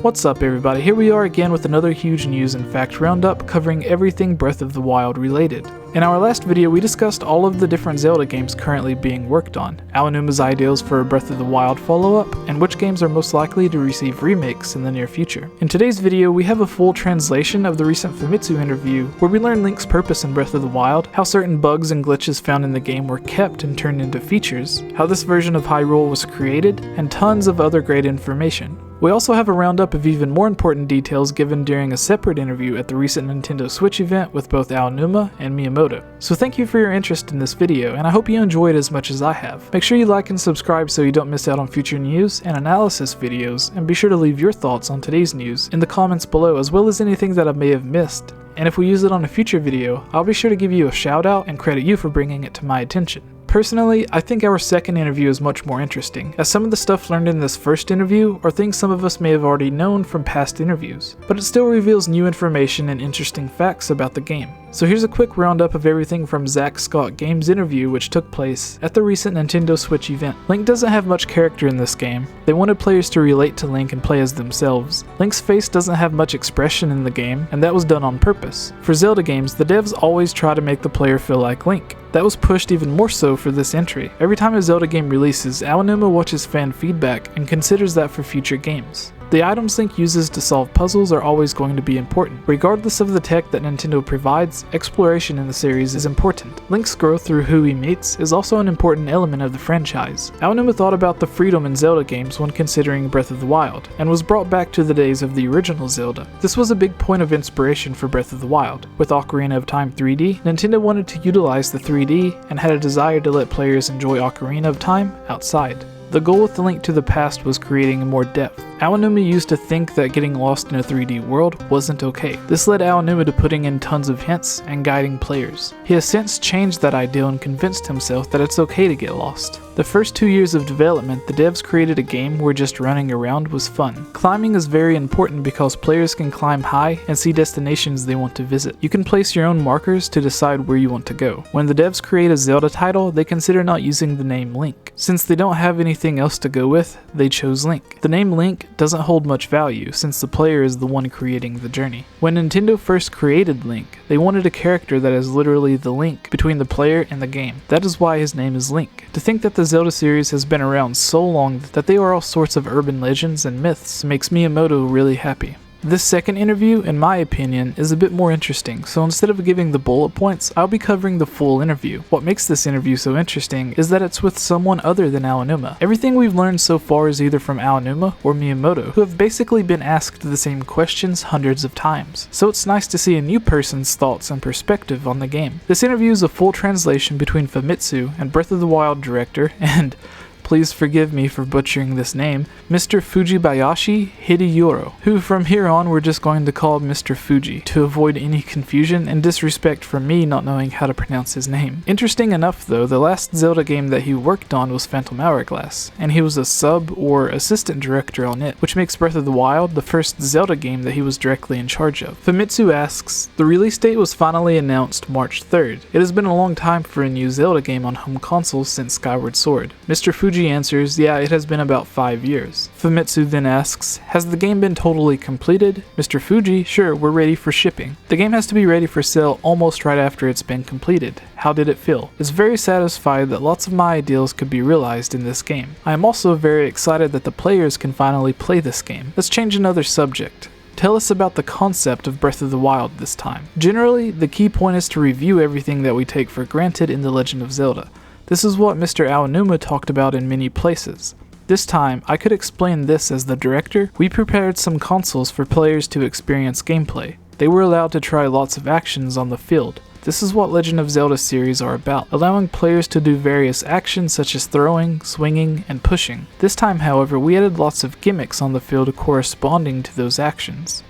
What's up everybody, here we are again with another huge news and fact roundup covering everything Breath of the Wild related. In our last video we discussed all of the different Zelda games currently being worked on, Aonuma's ideals for a Breath of the Wild follow-up, and which games are most likely to receive remakes in the near future. In today's video we have a full translation of the recent Famitsu interview where we learn Link's purpose in Breath of the Wild, how certain bugs and glitches found in the game were kept and turned into features, how this version of Hyrule was created, and tons of other great information. We also have a roundup of even more important details given during a separate interview at the recent Nintendo Switch event with both Aonuma and Miyamoto. So thank you for your interest in this video, and I hope you enjoy it as much as I have. Make sure you like and subscribe so you don't miss out on future news and analysis videos, and be sure to leave your thoughts on today's news in the comments below as well as anything that I may have missed. And if we use it on a future video, I'll be sure to give you a shout out and credit you for bringing it to my attention. Personally, I think our second interview is much more interesting, as some of the stuff learned in this first interview are things some of us may have already known from past interviews, but it still reveals new information and interesting facts about the game. So here's a quick roundup of everything from ZackScottGames Interview which took place at the recent Nintendo Switch event. Link doesn't have much character in this game. They wanted players to relate to Link and play as themselves. Link's face doesn't have much expression in the game, and that was done on purpose. For Zelda games, the devs always try to make the player feel like Link. That was pushed even more so for this entry. Every time a Zelda game releases, Aonuma watches fan feedback and considers that for future games. The items Link uses to solve puzzles are always going to be important. Regardless of the tech that Nintendo provides, exploration in the series is important. Link's growth through who he meets is also an important element of the franchise. Aonuma thought about the freedom in Zelda games when considering Breath of the Wild, and was brought back to the days of the original Zelda. This was a big point of inspiration for Breath of the Wild. With Ocarina of Time 3D, Nintendo wanted to utilize the 3D and had a desire to let players enjoy Ocarina of Time outside. The goal with the Link to the Past was creating more depth. Aonuma used to think that getting lost in a 3D world wasn't okay. This led Aonuma to putting in tons of hints and guiding players. He has since changed that ideal and convinced himself that it's okay to get lost. The first 2 years of development, the devs created a game where just running around was fun. Climbing is very important because players can climb high and see destinations they want to visit. You can place your own markers to decide where you want to go. When the devs create a Zelda title, they consider not using the name Link. Since they don't have anything else to go with, they chose Link. The name Link doesn't hold much value since the player is the one creating the journey. When Nintendo first created Link, they wanted a character that is literally the link between the player and the game. That is why his name is Link. To think that the Zelda series has been around so long that they are all sorts of urban legends and myths makes Miyamoto really happy. This second interview, in my opinion, is a bit more interesting, so instead of giving the bullet points, I'll be covering the full interview. What makes this interview so interesting is that it's with someone other than Aonuma. Everything we've learned so far is either from Aonuma or Miyamoto, who have basically been asked the same questions hundreds of times. So it's nice to see a new person's thoughts and perspective on the game. This interview is a full translation between Famitsu and Breath of the Wild director and, please forgive me for butchering this name, Mr. Fujibayashi Hideyuro, who from here on we're just going to call Mr. Fuji, to avoid any confusion and disrespect from me not knowing how to pronounce his name. Interesting enough though, the last Zelda game that he worked on was Phantom Hourglass, and he was a sub or assistant director on it, which makes Breath of the Wild the first Zelda game that he was directly in charge of. Famitsu asks, the release date was finally announced March 3rd. It has been a long time for a new Zelda game on home consoles since Skyward Sword. Mr. Fuji answers, yeah, it has been about 5 years. Famitsu then asks, has the game been totally completed? Mr. Fuji, sure, we're ready for shipping. The game has to be ready for sale almost right after it's been completed. How did it feel? It's very satisfied that lots of my ideals could be realized in this game. I am also very excited that the players can finally play this game. Let's change another subject. Tell us about the concept of Breath of the Wild this time. Generally, the key point is to review everything that we take for granted in The Legend of Zelda. This is what Mr. Aonuma talked about in many places. This time, I could explain this as the director. We prepared some consoles for players to experience gameplay. They were allowed to try lots of actions on the field. This is what Legend of Zelda series are about, allowing players to do various actions such as throwing, swinging, and pushing. This time, however, we added lots of gimmicks on the field corresponding to those actions.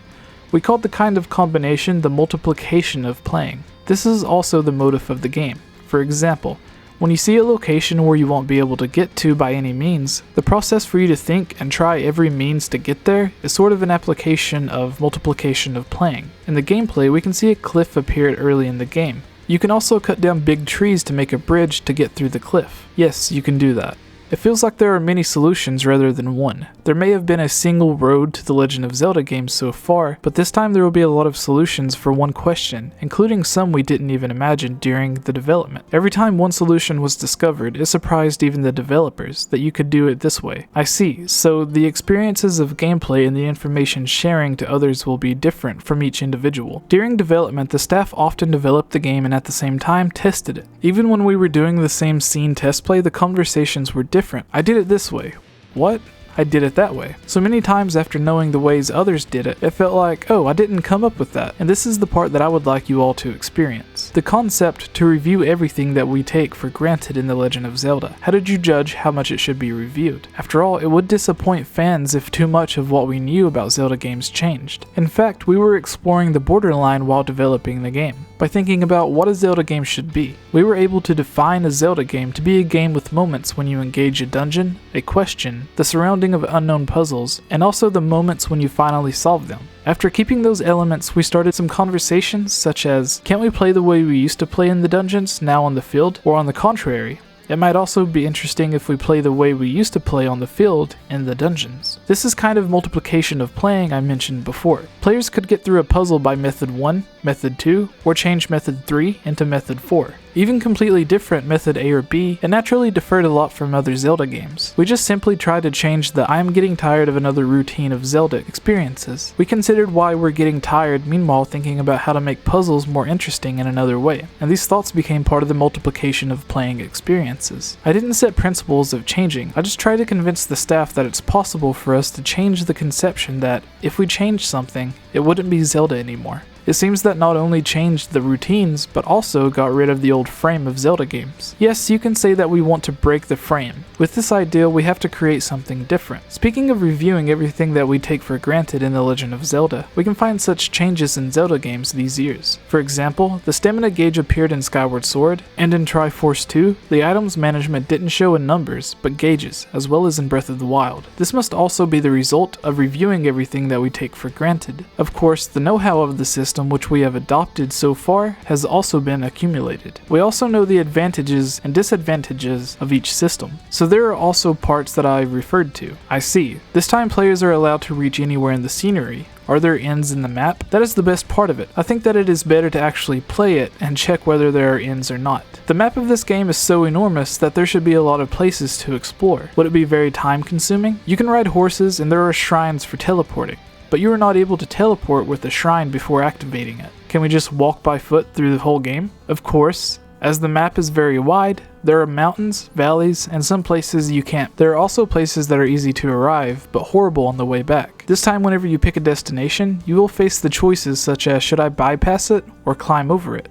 We called the kind of combination the multiplication of playing. This is also the motive of the game. For example, when you see a location where you won't be able to get to by any means, the process for you to think and try every means to get there is sort of an application of multiplication of playing. In the gameplay, we can see a cliff appear early in the game. You can also cut down big trees to make a bridge to get through the cliff. Yes, you can do that. It feels like there are many solutions rather than one. There may have been a single road to the Legend of Zelda games so far, but this time there will be a lot of solutions for one question, including some we didn't even imagine during the development. Every time one solution was discovered, it surprised even the developers that you could do it this way. I see, so the experiences of gameplay and the information sharing to others will be different from each individual. During development, the staff often developed the game and at the same time tested it. Even when we were doing the same scene test play, the conversations were different. I did it this way. What? I did it that way. So many times after knowing the ways others did it, it felt like, oh, I didn't come up with that. And this is the part that I would like you all to experience. The concept to review everything that we take for granted in The Legend of Zelda. How did you judge how much it should be reviewed? After all, it would disappoint fans if too much of what we knew about Zelda games changed. In fact, we were exploring the borderline while developing the game. By thinking about what a Zelda game should be, we were able to define a Zelda game to be a game with moments when you engage a dungeon, a question, the surrounding of unknown puzzles, and also the moments when you finally solve them. After keeping those elements, we started some conversations such as, can't we play the way we used to play in the dungeons, now on the field? Or on the contrary, it might also be interesting if we play the way we used to play on the field in the dungeons. This is kind of multiplication of playing I mentioned before. Players could get through a puzzle by method 1, method 2, or change method 3 into method 4. Even completely different method A or B, it naturally differed a lot from other Zelda games. We just simply tried to change the I'm getting tired of another routine of Zelda experiences. We considered why we're getting tired, meanwhile thinking about how to make puzzles more interesting in another way. And these thoughts became part of the multiplication of playing experiences. I didn't set principles of changing, I just tried to convince the staff that it's possible for us to change the conception that if we change something, it wouldn't be Zelda anymore. It seems that not only changed the routines, but also got rid of the old frame of Zelda games. Yes, you can say that we want to break the frame. With this ideal, we have to create something different. Speaking of reviewing everything that we take for granted in The Legend of Zelda, we can find such changes in Zelda games these years. For example, the stamina gauge appeared in Skyward Sword, and in Triforce 2, the items management didn't show in numbers, but gauges, as well as in Breath of the Wild. This must also be the result of reviewing everything that we take for granted. Of course, the know-how of the system which we have adopted so far has also been accumulated. We also know the advantages and disadvantages of each system, so there are also parts that I referred to. I see. This time players are allowed to reach anywhere in the scenery. Are there ends in the map? That is the best part of it. I think that it is better to actually play it and check whether there are ends or not. The map of this game is so enormous that there should be a lot of places to explore. Would it be very time consuming? You can ride horses and there are shrines for teleporting, but you are not able to teleport with the shrine before activating it. Can we just walk by foot through the whole game? Of course. As the map is very wide, there are mountains, valleys, and some places you can't. There are also places that are easy to arrive, but horrible on the way back. This time whenever you pick a destination, you will face the choices such as should I bypass it or climb over it.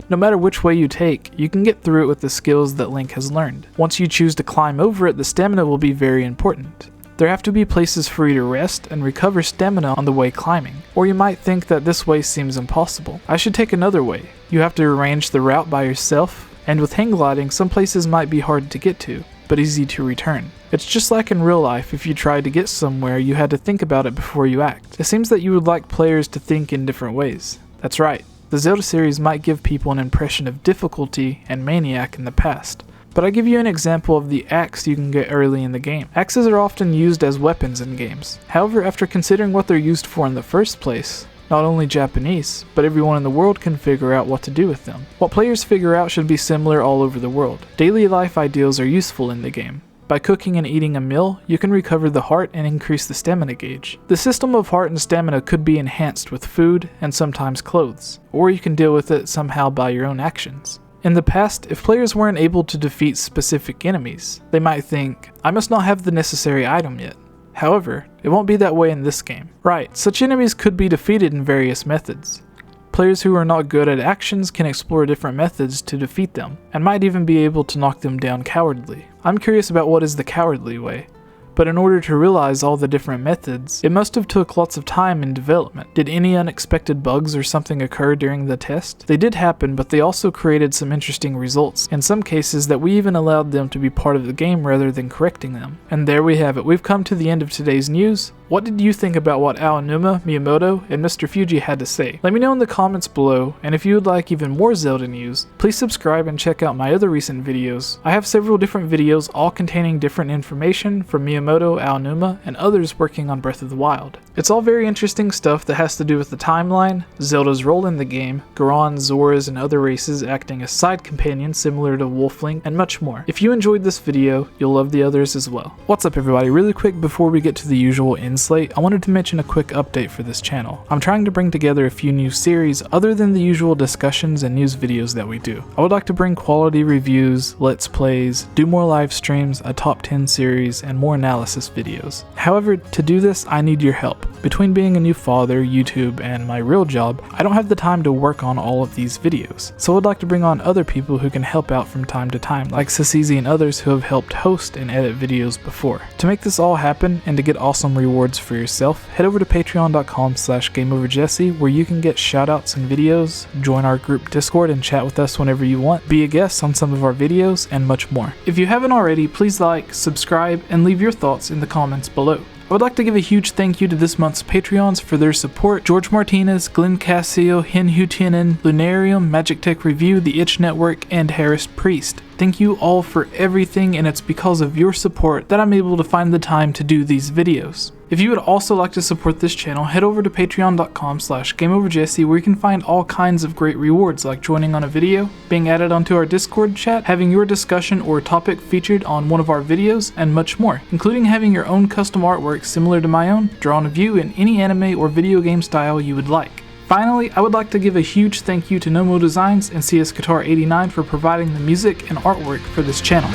No matter which way you take, you can get through it with the skills that Link has learned. Once you choose to climb over it, the stamina will be very important. There have to be places for you to rest and recover stamina on the way climbing, or you might think that this way seems impossible. I should take another way. You have to arrange the route by yourself, and with hang gliding, some places might be hard to get to, but easy to return. It's just like in real life, if you tried to get somewhere, you had to think about it before you act. It seems that you would like players to think in different ways. That's right, the Zelda series might give people an impression of difficulty and maniac in the past. But I give you an example of the axe you can get early in the game. Axes are often used as weapons in games. However, after considering what they're used for in the first place, not only Japanese, but everyone in the world can figure out what to do with them. What players figure out should be similar all over the world. Daily life ideals are useful in the game. By cooking and eating a meal, you can recover the heart and increase the stamina gauge. The system of heart and stamina could be enhanced with food and sometimes clothes, or you can deal with it somehow by your own actions. In the past, if players weren't able to defeat specific enemies, they might think, I must not have the necessary item yet. However, it won't be that way in this game. Right, such enemies could be defeated in various methods. Players who are not good at actions can explore different methods to defeat them, and might even be able to knock them down cowardly. I'm curious about what is the cowardly way. but in order to realize all the different methods, it must have took lots of time in development. Did any unexpected bugs or something occur during the test? They did happen, but they also created some interesting results, in some cases that we even allowed them to be part of the game rather than correcting them. And there we have it, we've come to the end of today's news. What did you think about what Aonuma, Miyamoto, and Mr. Fuji had to say? Let me know in the comments below, and if you would like even more Zelda news, please subscribe and check out my other recent videos. I have several different videos all containing different information from Miyamoto, Aonuma, and others working on Breath of the Wild. It's all very interesting stuff that has to do with the timeline, Zelda's role in the game, Goron, Zoras, and other races acting as side companions similar to Wolfling, and much more. If you enjoyed this video, you'll love the others as well. What's up everybody, really quick before we get to the usual end slate, I wanted to mention a quick update for this channel. I'm trying to bring together a few new series other than the usual discussions and news videos that we do. I would like to bring quality reviews, let's plays, do more live streams, a top 10 series, and more analysis videos. However, to do this, I need your help. Between being a new father, YouTube, and my real job, I don't have the time to work on all of these videos. So I'd like to bring on other people who can help out from time to time, like Sasizi and others who have helped host and edit videos before. To make this all happen, and to get awesome rewards for yourself, head over to patreon.com/GameOverJesse, where you can get shoutouts and videos, join our group Discord and chat with us whenever you want, be a guest on some of our videos, and much more. If you haven't already, please like, subscribe, and leave your thoughts in the comments below. I would like to give a huge thank you to this month's Patreons for their support: George Martinez, Glenn Cassio, Hin Hutinen, Lunarium, Magic Tech Review, The Itch Network, and Harris Priest. Thank you all for everything, and it's because of your support that I'm able to find the time to do these videos. If you would also like to support this channel, head over to patreon.com/GameOverJesse, where you can find all kinds of great rewards like joining on a video, being added onto our Discord chat, having your discussion or topic featured on one of our videos, and much more, including having your own custom artwork similar to my own, drawn of you in any anime or video game style you would like. Finally, I would like to give a huge thank you to Gnomo Designs and CS Guitar 89 for providing the music and artwork for this channel.